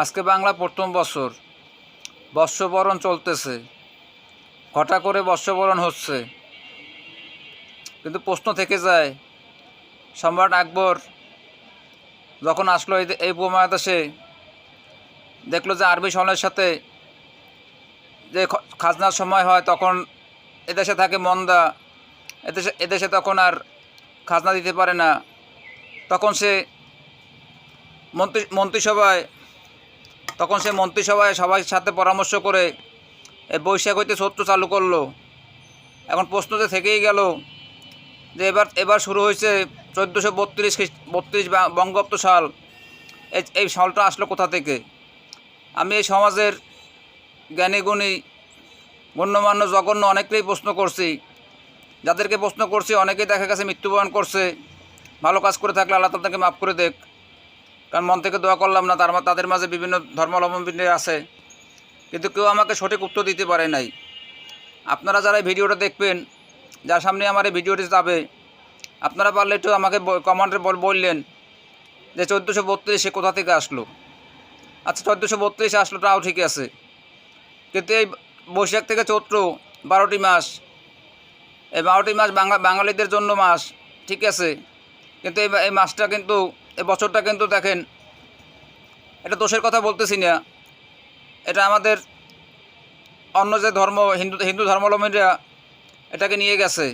আজকে বাংলা প্রথম বছর বর্ষবরণ চলতেছে, ঘটা করে বর্ষবরণ হচ্ছে। কিন্তু প্রশ্ন থেকে যায়, সম্রাট আকবর যখন আসলো এই উপমহাদেশে, দেখলো যে আরবি সৈন্যের সাথে যে খাজনার সময় হয় তখন এদেশে থাকে মন্দা, এদেশে তখন আর খাজনা দিতে পারে না। তখন সে মন্ত্রিসভায় সবাই সাথে পরামর্শ করে এই বৈশাখ হইতে সত্য চালু করলো। এখন প্রশ্নতে থেকেই গেল যে এবার শুরু হয়েছে 1432 বঙ্গাব্দ সাল। এই সালটা আসলো কোথা থেকে? আমি এই সমাজের জ্ঞানীগুণী গণ্যমান্য জঘন্য অনেকেই প্রশ্ন করছি, যাদেরকে প্রশ্ন করছি অনেকেই দেখা গেছে মৃত্যুবরণ করছে। ভালো কাজ করে থাকলে আল্লাহ তাদেরকে মাফ করে দেখ, কারণ মন থেকে দোয়া করলাম না। তাদের মাঝে বিভিন্ন ধর্মাবলম্বী আছে, কিন্তু কেউ আমাকে সঠিক উত্তর দিতে পারে নাই। আপনারা যারা এই ভিডিওটা দেখবেন, যার সামনে আমার এই ভিডিওটি যাবে, আপনারা পারলে একটু আমাকে কমেন্টে বললেন যে 1432 কোথা থেকে আসলো। আচ্ছা, 1432 আসলো, তাও ঠিক আছে, কিন্তু এই বৈশাখ থেকে চৈত্র 12টি মাস, এই 12টি মাস বাঙালিদের জন্য মাস, ঠিক আছে, কিন্তু এই মাসটা কিন্তু, এই বছরটা কিন্তু দেখেন, এটা দোষের কথা বলতেছি না, এটা আমাদের অন্য যে ধর্ম, হিন্দু ধর্মাবলম্বীরা এটাকে নিয়ে গেছে।